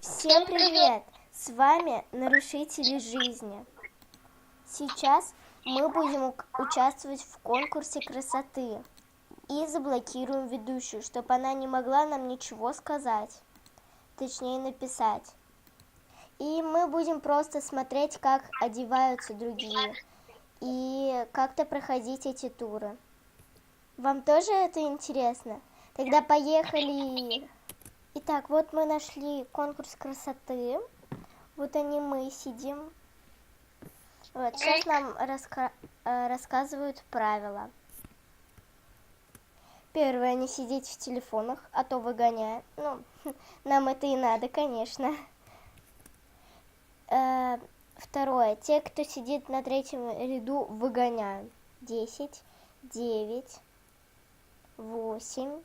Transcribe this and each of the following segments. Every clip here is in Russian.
Всем привет! С вами Нарушители жизни. Сейчас мы будем участвовать в конкурсе красоты и заблокируем ведущую, чтобы она не могла нам ничего сказать, точнее написать. И мы будем просто смотреть, как одеваются другие и как-то проходить эти туры. Вам тоже это интересно? Тогда поехали! Итак, вот мы нашли конкурс красоты. Вот они мы сидим. Вот, сейчас нам рассказывают правила. Первое, не сидеть в телефонах, а то выгоняют. Ну, нам это и надо, конечно. Второе, те, кто сидит на третьем ряду, выгоняют. 10, 9, 8.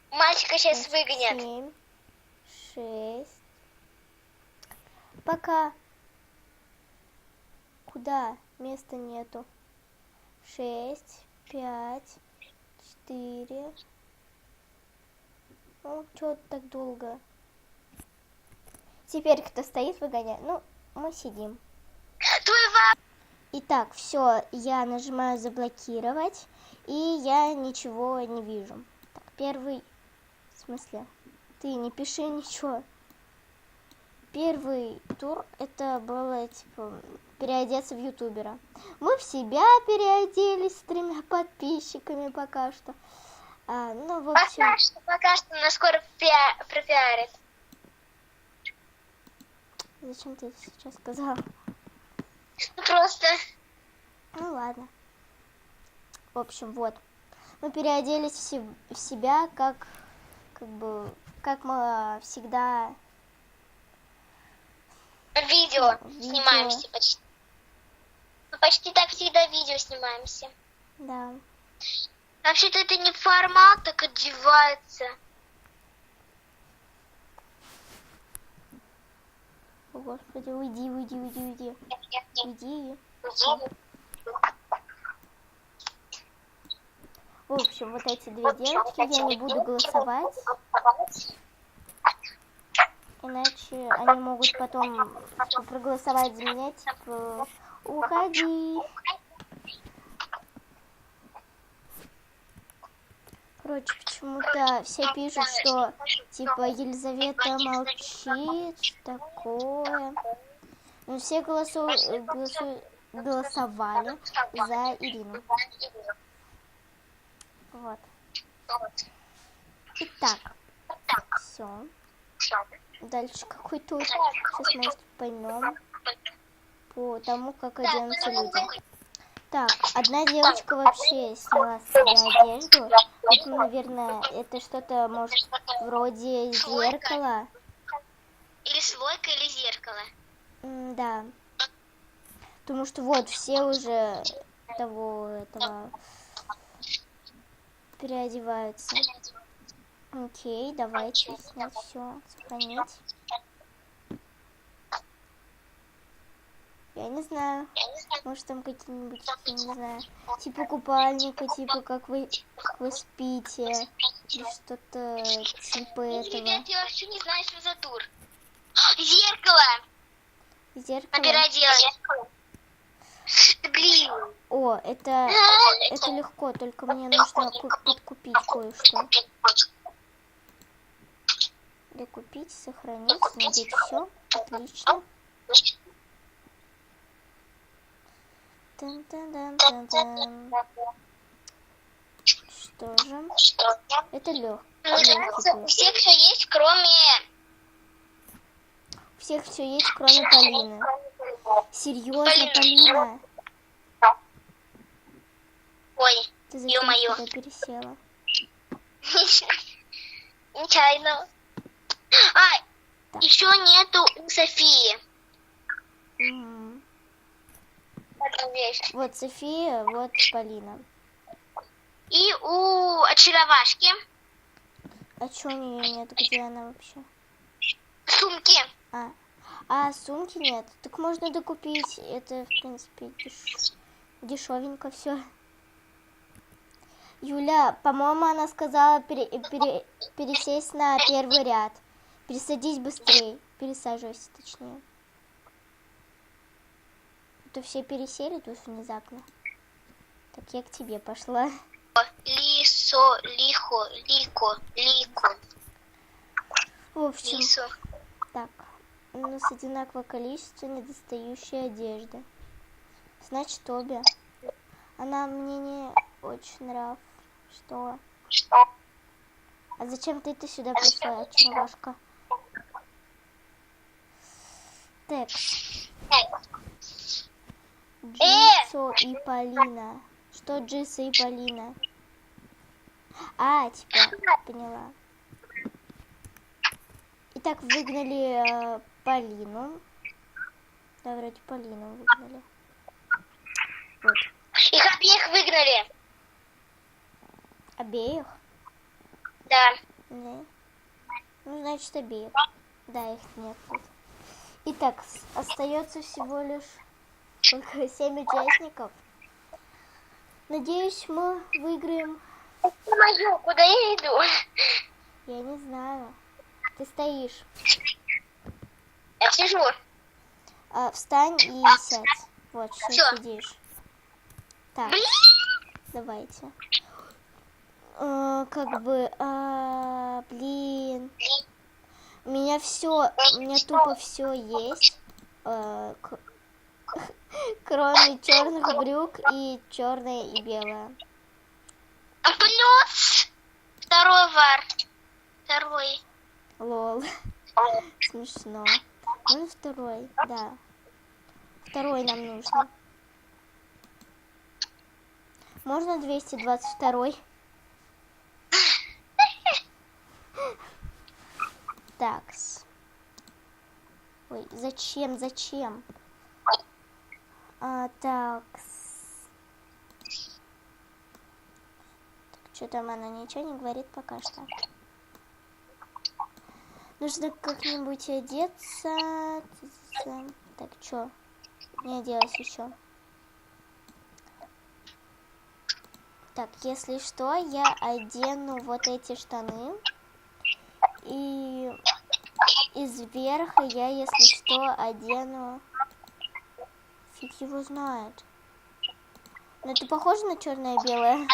Мальчика сейчас выгонят. 7, 6. Пока. Куда? Места нету. 6, 5, 4. Ну, чё так долго? Теперь кто стоит, выгоняет. Ну, мы сидим. Итак, все, я нажимаю заблокировать, и я ничего не вижу. Так, первый... В смысле? Ты не пиши ничего. Первый тур это было типа переодеться в ютубера. Мы в себя переоделись с 3 подписчиками пока что. Ну, в общем... Пока что нас скоро пропиарят. Зачем ты это сейчас сказал? Просто. Ну ладно. В общем, вот. Мы переоделись в себя, как мы всегда... Видео снимаемся почти. Мы почти так всегда видео снимаемся. Да. Вообще-то это не формат, так одевается. О, Господи, уйди. Уйди. В общем, вот эти 2 девочки, я не буду голосовать. Иначе они могут потом проголосовать за меня, типа, уходи. Короче, почему-то все пишут, что, типа, Елизавета молчит, что такое. Но все голосовали за Ирину. Вот. Итак, все. Дальше какой тур? Сейчас, может, поймем по тому, как оденутся люди. Так, одна девочка вообще сняла себе одежду. Это, наверное, это что-то, может, вроде зеркала. Или свойка, или зеркало. Да. Потому что вот все уже этого переодеваются. Окей, давайте снять все, сохранить. Я не знаю. Может, там какие-нибудь, я не знаю, типа купальника, типа как вы спите. Или что-то типа этого. Ребят, я вообще не знаю, что за тур. Зеркало! Зеркало? Переоделась. Блин. О, это легко, только мне нужно подкупить кое-что. Докупить, сохранить, надеть все. Отлично. Тан-тан-тан-тан-тан. Что же? Это легкий. У всех все есть, кроме... У всех все есть, кроме Полины. Серьезно, Полина? Ой, Ты зачем ё-моё. сюда пересела? Нечаянно. Еще нету у Софии. Вот София, вот Полина. И у очаровашки. А чё у нее нет? Где она вообще? Сумки. Сумки нет. Так можно докупить. Это, в принципе, дешевенько все. Юля, по-моему, она сказала пересесть на первый ряд. Пересадись быстрее. Пересаживайся, точнее. А то все пересели тут внезапно. Так, я к тебе пошла. Лисо, лихо, лико, лико. В общем, Лисо. так. У нас одинаковое количество недостающей одежды. Значит, обе. Она мне не очень нравится. Что? Что? А зачем ты сюда пришла, чувашка? Текст. Джисо и Полина. Что Джисо и Полина? А, теперь поняла. Итак, выгнали Полину. Да, вроде Полину выгнали. Вот. Их обеих выгнали. Обеих? Да. Да. Ну, значит, обеих. Да, их нет тут. Итак, остается всего лишь только 7 участников. Надеюсь, мы выиграем. Мою, куда я иду? Я не знаю. Ты стоишь. Я сижу. Встань и сядь. Вот, что Всё. сидишь. Так, Блин! давайте. Блин. У меня тупо все есть. Кроме черных брюк и черное и белое. А плюс второй вар. Второй. Лол. Смешно. Ну, второй, да. Второй нам нужно. Можно 222? Такс. Ой, зачем? Такс. Так, что там она ничего не говорит пока что. Нужно как-нибудь одеться. Так, что? Не оделась еще. Так, если что, я одену вот эти штаны. И из верха я, если что, одену... Фиг его знает. Но это похоже на черное и белое.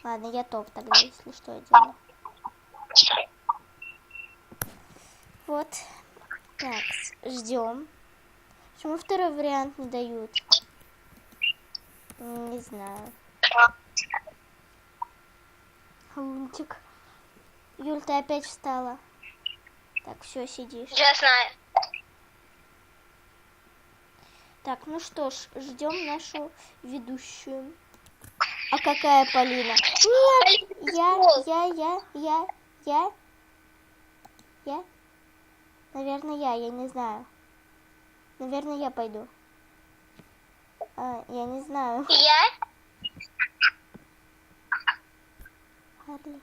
Ладно, я топ тогда, если что, одену. Вот. Так, ждем. Почему второй вариант не дают? Не знаю. Лунтик. Юль, ты опять встала. Так, все, сидишь. Я знаю. Так, ну что ж, ждем нашу ведущую. А какая Полина? Нет, я. Наверное, я не знаю. Наверное, я пойду. Я не знаю. Я? Харли.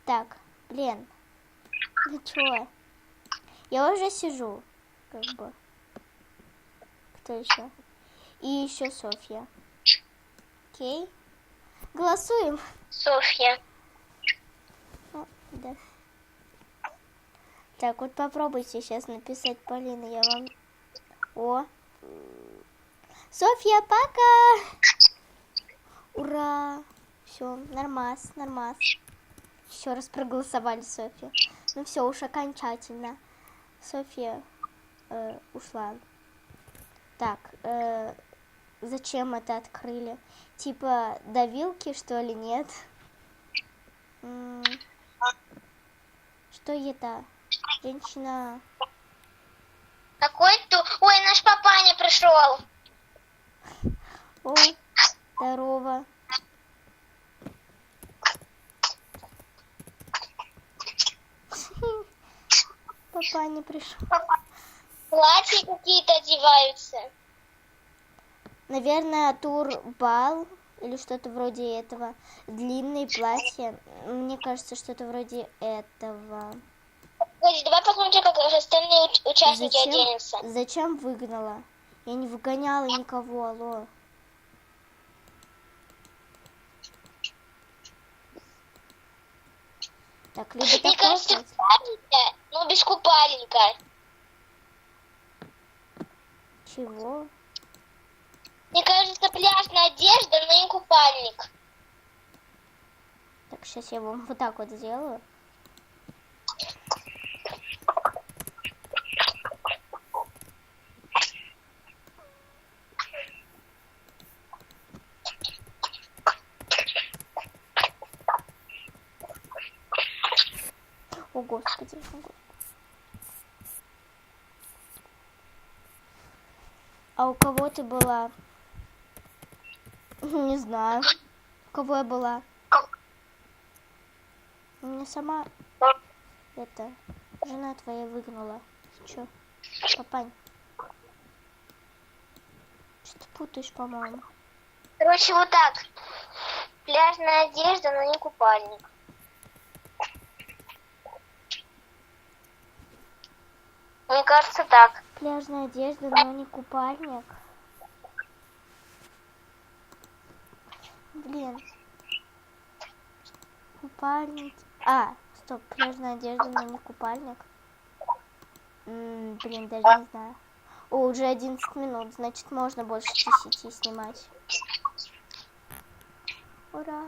Так, блин. Ну чё? Я уже сижу, как бы. Кто еще? И еще Софья. Окей. Голосуем. Софья. О, да. Так, вот попробуйте сейчас написать Полина, я вам... О. Софья, пока! Ура! Все, нормас. Еще раз проголосовали Софья. Ну все, уж окончательно. Софья ушла. Так, зачем это открыли? Типа давилки, что ли, нет? Что это? Женщина... Какой-то... Ой, наш папаня пришел. О, здорово. Папа не пришел. Платья какие-то одеваются. Наверное, турбал или что-то вроде этого. Длинные платья. Мне кажется, что-то вроде этого. Погоди, давай посмотрим, как остальные участники оденутся. Зачем выгнала? Я не выгоняла никого, алло. Так, либо Мне такой кажется, путь. купальня, но без купальника. Чего? Мне кажется, пляжная одежда, но не купальник. Так, сейчас я вам вот так вот сделаю. О, Господи, о, Господи. А у кого ты была? Не знаю. У кого я была? Меня сама это жена твоя выгнала. Чё? Папань? Что ты путаешь, по-моему? Короче, вот так. Пляжная одежда, но не купальник. Мне кажется, так. Пляжная одежда, но не купальник. Блин. Купальник. А, стоп, пляжная одежда, но не купальник. Блин, даже не знаю. О, уже 11 минут, значит, можно больше 10 снимать. Ура!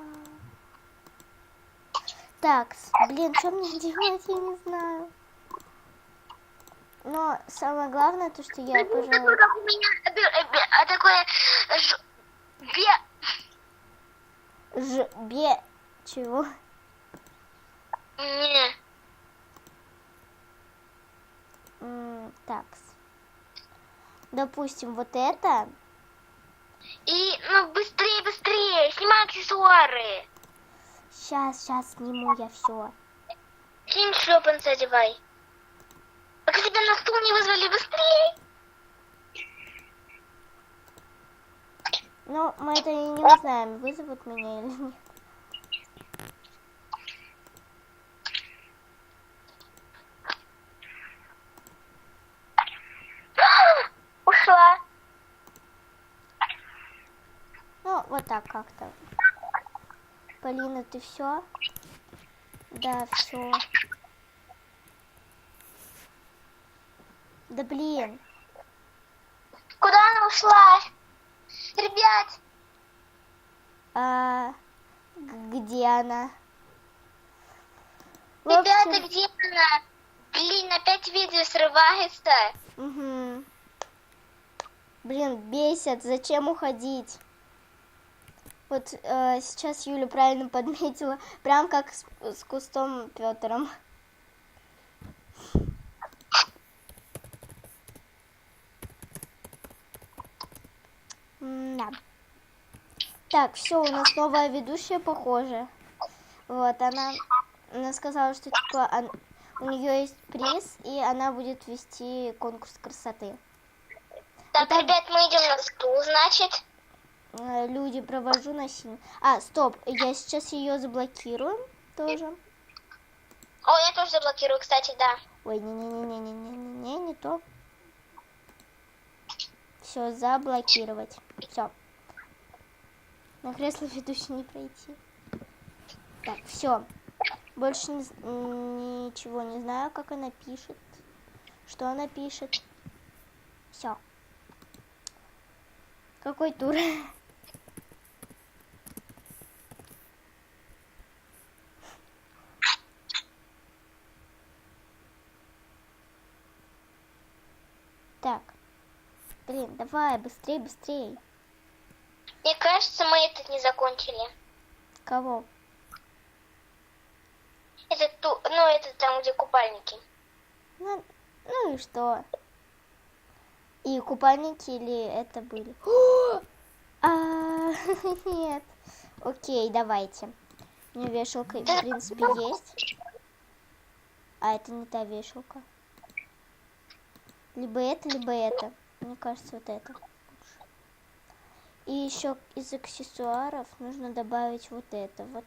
Так, блин, что мне делать, я не знаю. Но самое главное, то, что я, пожалуй... Как у меня такое... Чего? Не. Такс. Допустим, вот это. И, ну, быстрее, быстрее, снимай аксессуары. Сейчас сниму я все. Кинь шлепанцы одевай. Пока тебя на стул не вызвали, быстрее. Ну, мы это и не узнаем, вызовут меня или нет. Ушла. Ну, вот так как-то. Полина, ты все? Да, все. Да блин. Куда она ушла? Ребят, Где она? В ребята, общем, где она? Блин, опять видео срывается. Угу. Блин, бесит, зачем уходить? Вот сейчас Юля правильно подметила, прям как с кустом Петром. Да. Так, все, у нас новая ведущая, похоже. Вот, она сказала, что типа у нее есть приз, и она будет вести конкурс красоты. Так, Итак, ребят, мы идем на стул, значит. Люди, провожу на синь. А, стоп, я сейчас ее заблокирую тоже. О, я тоже заблокирую, кстати, да. Ой, не то. Все, заблокировать. Все. На кресло ведущий не пройти. Так, все. Больше ничего не знаю, как она пишет. Что она пишет. Все. Какой тур? Так. Блин, давай, быстрее, быстрее. Мне кажется, мы этот не закончили. Кого? Это там, где купальники. Ну и что? И купальники или это были? Нет. Окей, давайте. У меня вешалка, в принципе, есть. А это не та вешалка. Либо это. Мне кажется, вот это. И еще из аксессуаров нужно добавить вот это вот.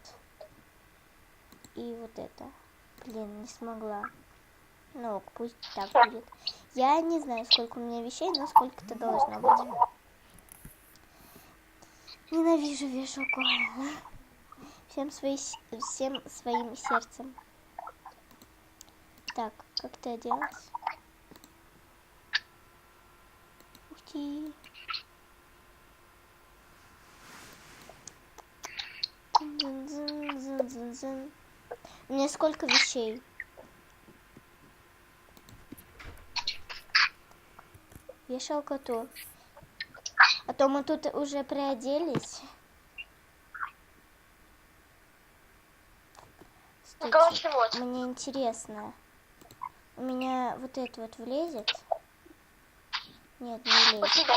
И вот это. Блин, не смогла. Ну, пусть так будет. Я не знаю, сколько у меня вещей, но сколько-то должно быть. Ненавижу вешалку. Всем своим сердцем. Так, как это делать? Ух ты. Зын-зын-зын-зын-зын. У меня сколько вещей? Вешалка тут. А то мы тут уже приоделись. Ну, короче, вот. Мне интересно. У меня вот это вот влезет? Нет, не У влезет. тебя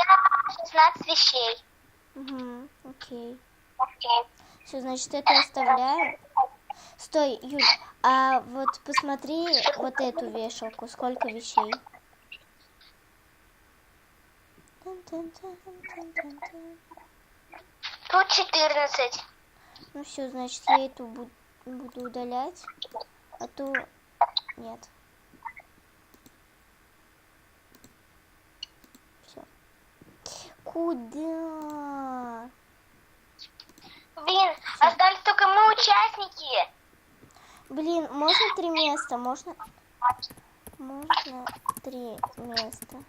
16 вещей. Угу, окей. Окей. Все, значит, это оставляем. Стой, Юль, а вот посмотри вот эту вешалку. Сколько вещей? Тут 14. Ну все, значит, я эту буду удалять, а ту нет. Все. Куда? Блин, остались только мы участники. Блин, можно 3 места? Можно 3 места.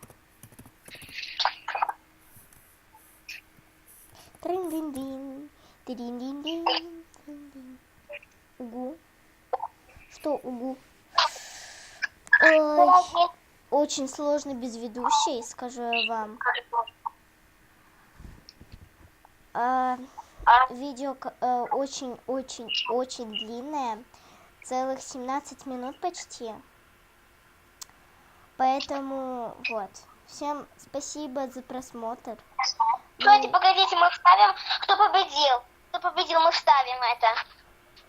Трин-дин-дин, трин-дин-дин, трин-дин. Угу. Что угу? Ой, очень сложно без ведущей, скажу я вам. Видео очень-очень-очень длинное. Целых 17 минут почти. Поэтому вот. Всем спасибо за просмотр. Давайте, погодите, мы вставим, кто победил. Кто победил, мы вставим это.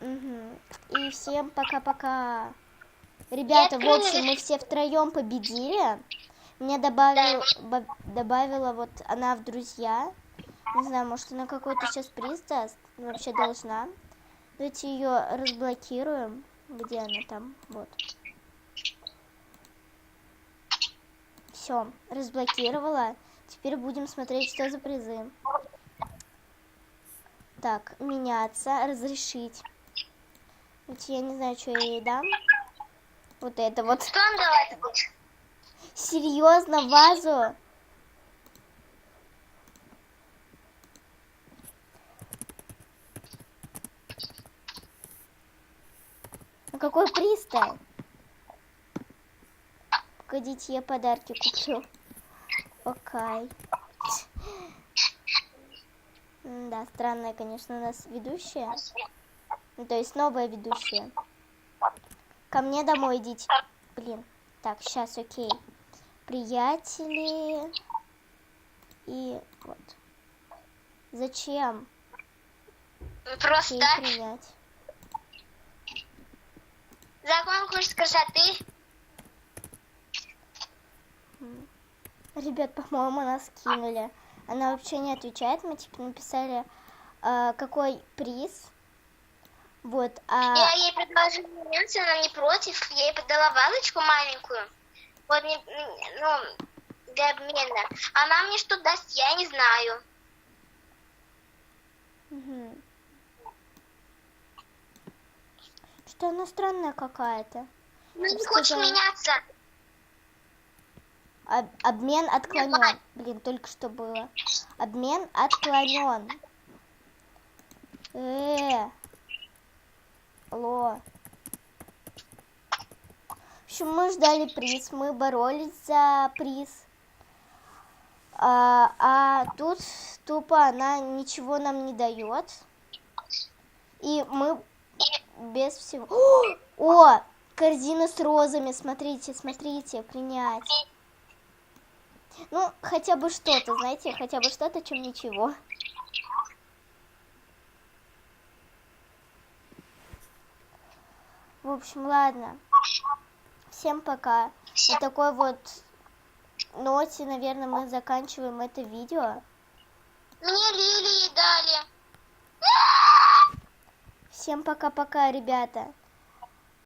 Угу. И всем пока-пока. Ребята, в общем, мы все втроем победили. Меня добавила вот она в друзья. Не знаю, может, она какой-то сейчас приз даст. Вообще должна. Давайте ее разблокируем. Где она там? Вот. Все, разблокировала. Теперь будем смотреть, что за призы. Так, меняться, разрешить. Вот я не знаю, что я ей дам. Вот это вот. Что нам давать? Серьезно, вазу? А какой приз-то? Погодите, я подарки куплю. Окей. Да, странная, конечно, у нас ведущая. Ну, то есть новая ведущая. Ко мне домой идите. Блин. Так, сейчас, окей. Приятели. И вот. Зачем? Просто Окей, так. принять. За конкурс красоты. Ребят, по-моему, нас кинули. Она вообще не отвечает. Мы типа написали, какой приз. Вот, Я ей предложила меняться, она не против. Я ей подала вазочку маленькую. Вот, ну, для обмена. Она мне что даст, я не знаю. Угу. Что она странная какая-то. Ну, не хочет меняться. Обмен отклонен. Блин, только что было. Обмен отклонен. Алло. В общем, мы ждали приз, мы боролись за приз. А тут тупо она ничего нам не дает. И мы без всего... О, корзина с розами, смотрите, смотрите, принять. Ну, хотя бы что-то, знаете, хотя бы что-то, чем ничего. В общем, ладно. Всем пока. На такой вот ноте, наверное, мы заканчиваем это видео. Мне лилии дали. Всем пока-пока, ребята.